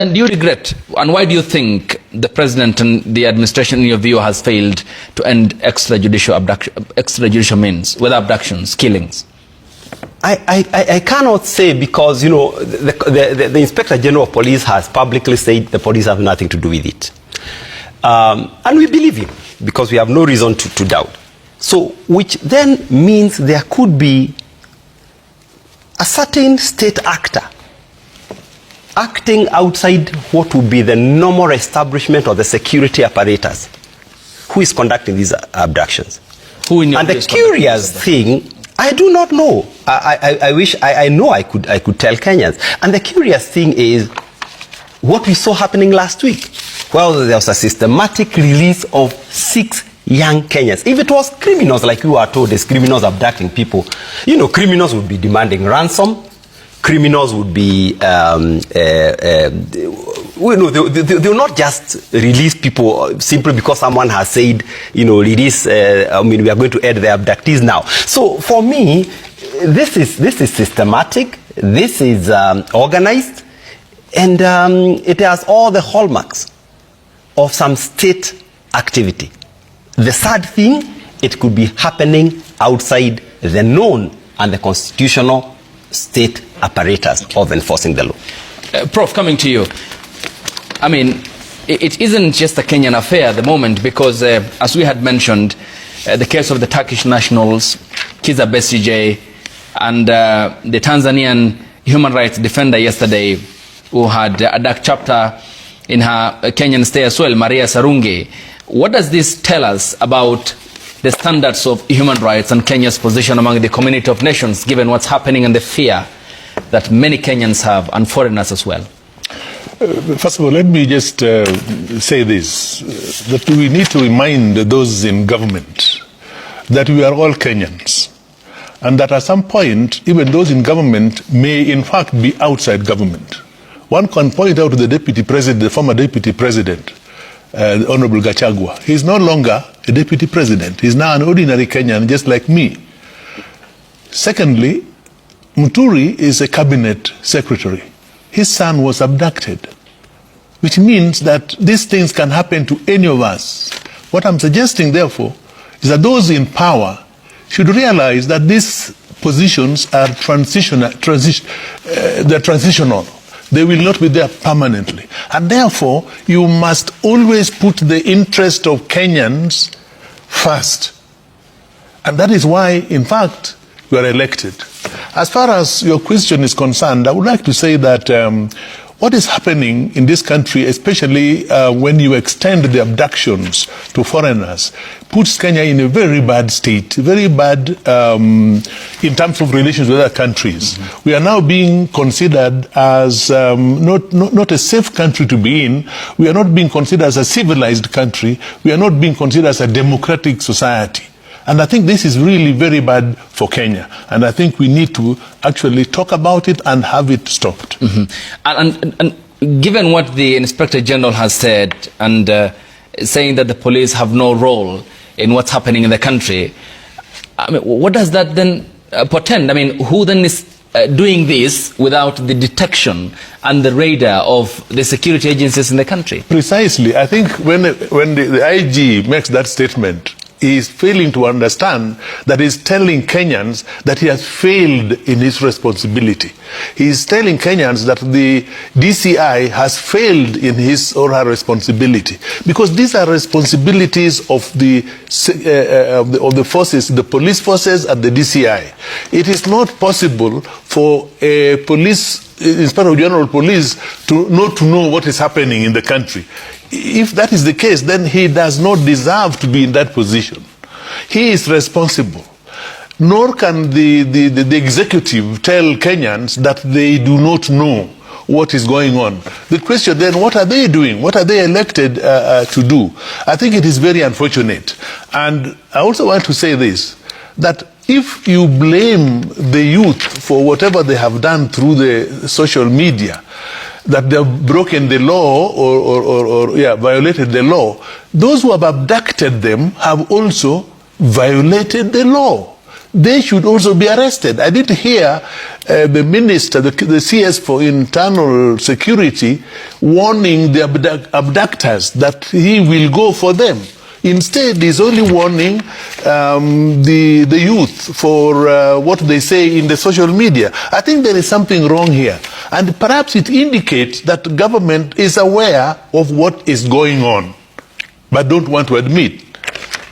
And do you regret, and why do you think the president and the administration, in your view, has failed to end extrajudicial means, whether abductions, killings? I cannot say, because, you know, the Inspector General of Police has publicly said the police have nothing to do with it. And we believe him, because we have no reason to doubt. So, which then means there could be a certain state actor acting outside what would be the normal establishment of the security apparatus, who is conducting these abductions. And the curious thing, I do not know. I wish I know I could tell Kenyans. And the curious thing is what we saw happening last week. Well, there was a systematic release of 6 young Kenyans. If it was criminals, like you are told, there's criminals abducting people, you know, criminals would be demanding ransom. Criminals would be, they will not just release people simply because someone has said, you know, release, we are going to add the abductees now. So for me, this is systematic, this is organized, and it has all the hallmarks of some state activity. The sad thing, it could be happening outside the known and the constitutional state apparatus of enforcing the law. Prof, coming to you. I mean, it isn't just a Kenyan affair at the moment, because as we had mentioned, the case of the Turkish nationals, Kizza Besigye, and the Tanzanian human rights defender yesterday, who had a dark chapter in her Kenyan stay as well, Maria Sarungi. What does this tell us about the standards of human rights and Kenya's position among the community of nations, given what's happening and the fear that many Kenyans have, and foreigners as well? First of all, let me just say this, that we need to remind those in government that we are all Kenyans, and that at some point, even those in government may in fact be outside government. One can point out to the deputy president, the former deputy president, the Honorable Gachagua. He's no longer a deputy president. He's now an ordinary Kenyan, just like me. Secondly, Muturi is a cabinet secretary. His son was abducted, which means that these things can happen to any of us. What I'm suggesting, therefore, is that those in power should realize that these positions are transitional. They will not be there permanently. And therefore, you must always put the interest of Kenyans first. And that is why, in fact, you are elected. As far as your question is concerned, I would like to say that what is happening in this country, especially when you extend the abductions to foreigners, puts Kenya in a very bad state, very bad in terms of relations with other countries. Mm-hmm. We are now being considered as not a safe country to be in. We are not being considered as a civilized country. We are not being considered as a democratic society. And I think this is really very bad for Kenya. And I think we need to actually talk about it and have it stopped. Mm-hmm. And given what the Inspector General has said, and saying that the police have no role in what's happening in the country, I mean, what does that then portend? I mean, who then is doing this without the detection and the radar of the security agencies in the country? Precisely. I think when the IG makes that statement, he is failing to understand that he's telling Kenyans that he has failed in his responsibility. He is telling Kenyans that the DCI has failed in his or her responsibility, because these are responsibilities of the forces, the police forces and the DCI. It is not possible for a Inspector General of Police to not know what is happening in the country. If that is the case, then he does not deserve to be in that position. He is responsible. Nor can the executive tell Kenyans that they do not know what is going on. The question then, what are they doing? What are they elected to do? I think it is very unfortunate. And I also want to say this, that if you blame the youth for whatever they have done through the social media, that they have broken the law or violated the law, those who have abducted them have also violated the law. they should also be arrested. I did hear the minister, the CS for Internal Security, warning the abductors that he will go for them. Instead, he's only warning the youth for what they say in the social media. I think there is something wrong here. And perhaps it indicates that government is aware of what is going on, but don't want to admit.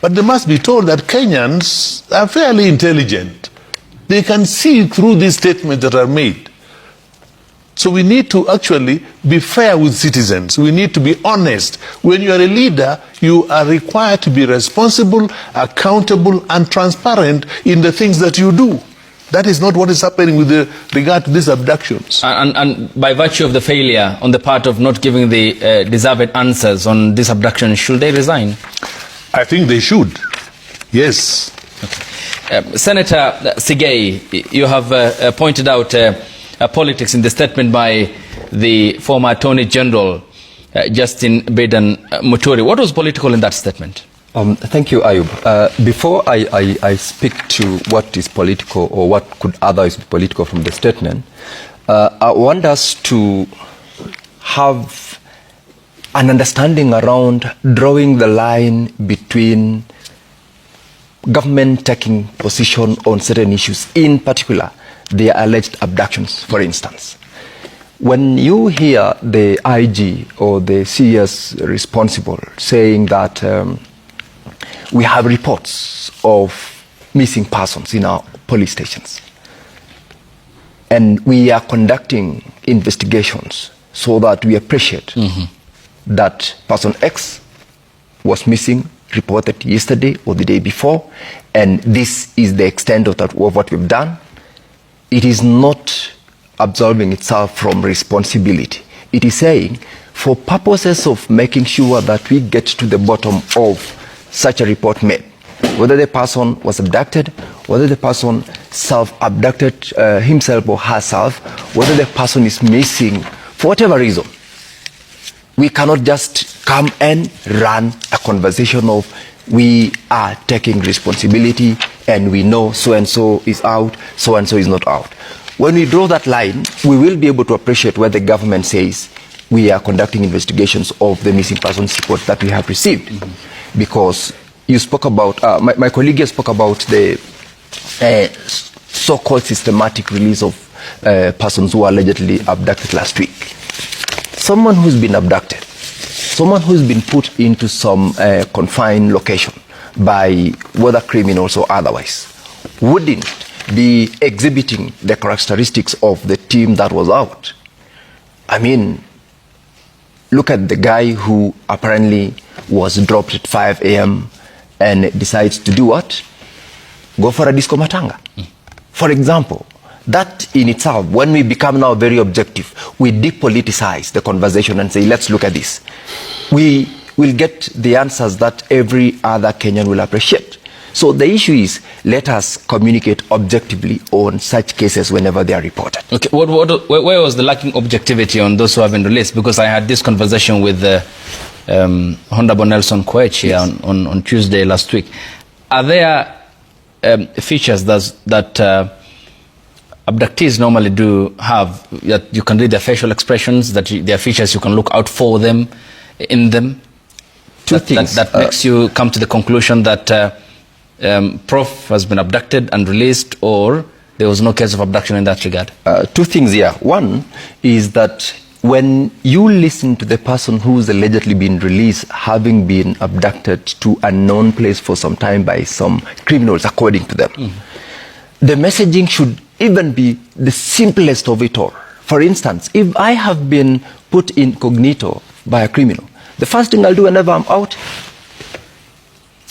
But they must be told that Kenyans are fairly intelligent. They can see through these statements that are made. So we need to actually be fair with citizens. We need to be honest. When you are a leader, you are required to be responsible, accountable, and transparent in the things that you do. That is not what is happening with regard to these abductions. And by virtue of the failure on the part of not giving the deserved answers on this abduction, should they resign? I think they should. Yes. Okay. Senator Sigei, you have pointed out politics in the statement by the former Attorney General, Justin Bidan Muturi. What was political in that statement? Thank you, Ayub. Before I speak to what is political or what could otherwise be political from the statement, I want us to have an understanding around drawing the line between government taking position on certain issues, in particular, the alleged abductions, for instance. When you hear the IG or the CS responsible saying that we have reports of missing persons in our police stations, and we are conducting investigations so that we appreciate that person X was missing, reported yesterday or the day before, and this is the extent of what we've done, it is not absolving itself from responsibility. It is saying, for purposes of making sure that we get to the bottom of such a report made, whether the person was abducted, whether the person self-abducted himself or herself, whether the person is missing, for whatever reason, we cannot just come and run a conversation of we are taking responsibility and we know so-and-so is out, so-and-so is not out. When we draw that line, we will be able to appreciate where the government says we are conducting investigations of the missing persons report that we have received. Because you spoke about, my colleague spoke about the so-called systematic release of persons who were allegedly abducted last week. Someone who's been abducted, someone who's been put into some confined location by whether criminals or otherwise, wouldn't be exhibiting the characteristics of the team that was out. I mean, look at the guy who apparently was dropped at 5 a.m. and decides to do what? Go for a disco matanga. For example, that in itself, when we become now very objective, we depoliticize the conversation and say, let's look at this. We will get the answers that every other Kenyan will appreciate. So the issue is, let us communicate objectively on such cases whenever they are reported. Okay, where was the lacking objectivity on those who have been released? Because I had this conversation with Honorable Nelson Koech here on Tuesday last week. Are there features that abductees normally do have, that you can read their facial expressions, that there are features you can look out for them, in them? Two things. That makes you come to the conclusion that Prof has been abducted and released, or there was no case of abduction in that regard? Two things here. One is that when you listen to the person who's allegedly been released, having been abducted to a known place for some time by some criminals, according to them, the messaging should even be the simplest of it all. For instance, if I have been put incognito by a criminal, the first thing I'll do whenever I'm out,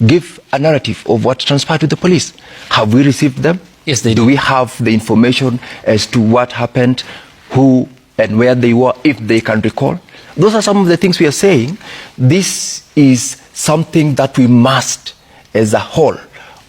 give a narrative of what transpired with the police. Have we received them? Yes, they do. Do we have the information as to what happened, who and where they were, if they can recall? Those are some of the things we are saying. This is something that we must, as a whole,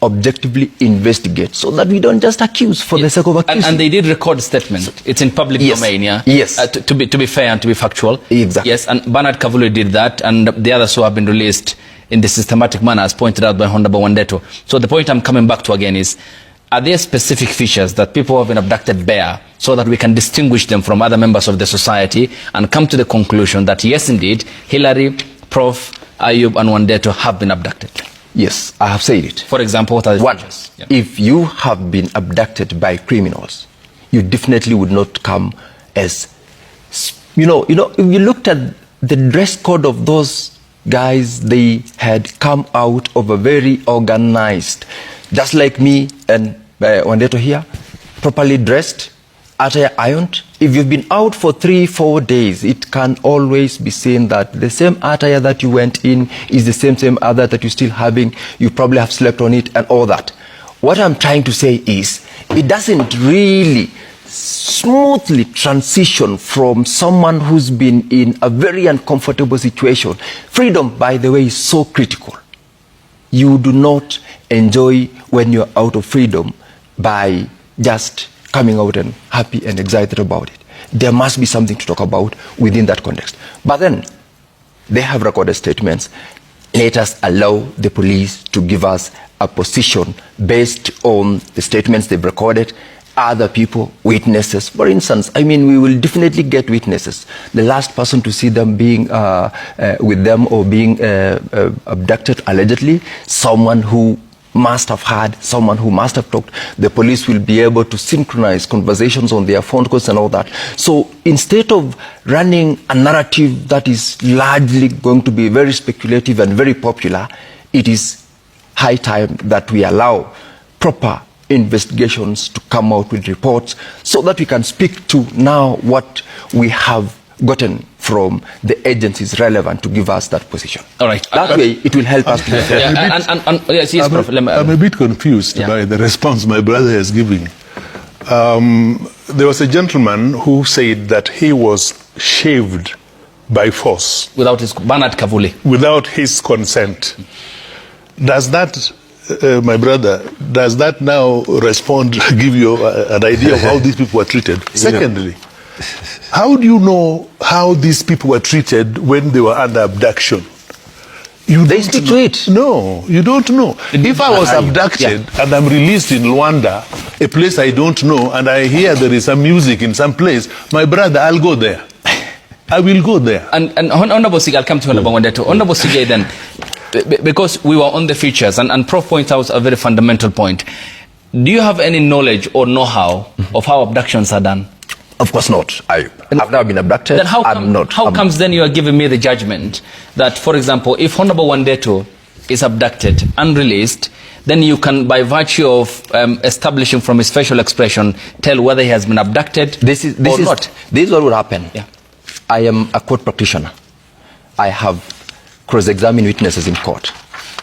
objectively investigate, so that we don't just accuse for the sake of accusing. And they did record a statement. It's in public domain, yeah? Yes. To be fair and to be factual. Exactly. Yes, and Bernard Kavulu did that, and the others who have been released in the systematic manner, as pointed out by Honorable Wandeto. So the point I'm coming back to again is, are there specific features that people who have been abducted bear so that we can distinguish them from other members of the society and come to the conclusion that yes, indeed, Hillary, Prof, Ayub and Wandeto have been abducted? Yes, I have said it. For example, what are the features? One, if you have been abducted by criminals, you definitely would not come as, if you looked at the dress code of those guys, they had come out of a very organized, just like me and Wandeto here, properly dressed, attire ironed. If you've been out for 3-4 days, it can always be seen that the same attire that you went in is the same attire that you're still having. You probably have slept on it and all that. What I'm trying to say is, it doesn't really smoothly transition from someone who's been in a very uncomfortable situation. Freedom, by the way, is so critical. You do not enjoy when you're out of freedom by just coming out and happy and excited about it. There must be something to talk about within that context. But then, they have recorded statements. Let us allow the police to give us a position based on the statements they've recorded. Other people, witnesses. For instance, we will definitely get witnesses. The last person to see them being with them or being abducted, allegedly, someone who must have had, someone who must have talked. The police will be able to synchronize conversations on their phone calls and all that. So instead of running a narrative that is largely going to be very speculative and very popular, it is high time that we allow proper investigations to come out with reports so that we can speak to now what we have gotten from the agencies relevant to give us that position. All right. That way, it will help us. Yes, Prof. I'm a bit confused by the response my brother is giving. There was a gentleman who said that he was shaved by force. Without his, Bernard Kavuli. Without his consent. Does that, my brother, does that now give you an idea of how these people were treated? Secondly, how do you know how these people were treated when they were under abduction? They stick to it. No, you don't know. If I was abducted and I'm released in Rwanda, a place I don't know, and I hear there is some music in some place, my brother, I'll go there. I will go there. And Honorable Sige, I'll come to Honorable Wandeto. Honorable Sige, then, because we were on the features, and Prof points out a very fundamental point. Do you have any knowledge or know-how of how abductions are done? Of course not. I've never been abducted. Then how comes then you are giving me the judgment that, for example, if Honorable Wandeto is abducted and released, then you can, by virtue of establishing from his facial expression, tell whether he has been abducted or not? This is what would happen. Yeah. I am a court practitioner. I have cross-examined witnesses in court.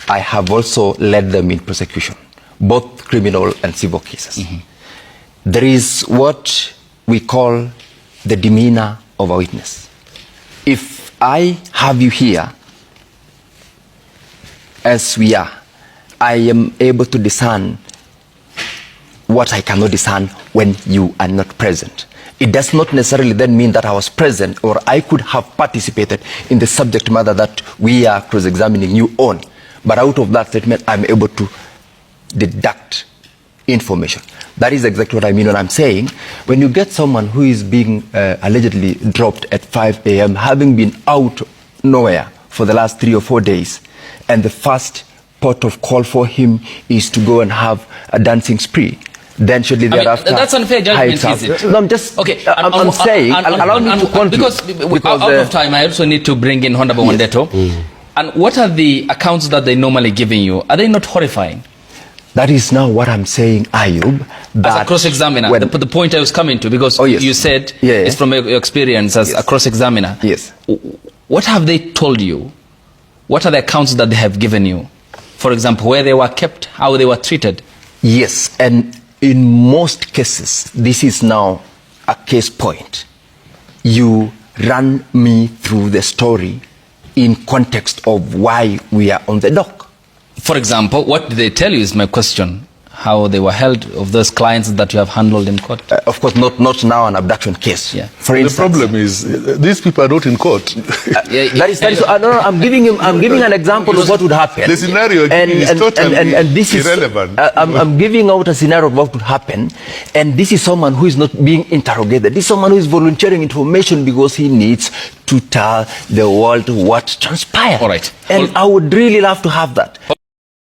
I have also led them in prosecution, both criminal and civil cases. Mm-hmm. There is what we call the demeanor of a witness. If I have you here, as we are, I am able to discern what I cannot discern when you are not present. It does not necessarily then mean that I was present or I could have participated in the subject matter that we are cross-examining you on. But out of that statement, I'm able to deduct information. That is exactly what I mean when I'm saying, when you get someone who is being allegedly dropped at 5 a.m., having been out nowhere for the last 3 or 4 days, and the first port of call for him is to go and have a dancing spree, then shortly thereafter... that's unfair judgment, is it? No, I'm just... Okay, I'm saying... Allow me to continue. Because out of time, I also need to bring in Honorable Wandeto. And what are the accounts that they normally giving you? Are they not horrifying? That is now what I'm saying, Ayub. As a cross-examiner, the point I was coming to, because you said it's from your experience as a cross-examiner. Yes. What have they told you? What are the accounts that they have given you? For example, where they were kept, how they were treated? Yes, and in most cases, this is now a case point. You run me through the story in context of why we are on the dock. For example, what did they tell you is my question. how they were held, of those clients that you have handled in court? Of course, not now an abduction case. Yeah. For instance, the problem is these people are not in court. that is no, I'm giving an example of what would happen. The scenario is totally this irrelevant. I'm giving out a scenario of what would happen, and this is someone who is not being interrogated. This is someone who is volunteering information because he needs to tell the world what transpired. All right. And I would really love to have that.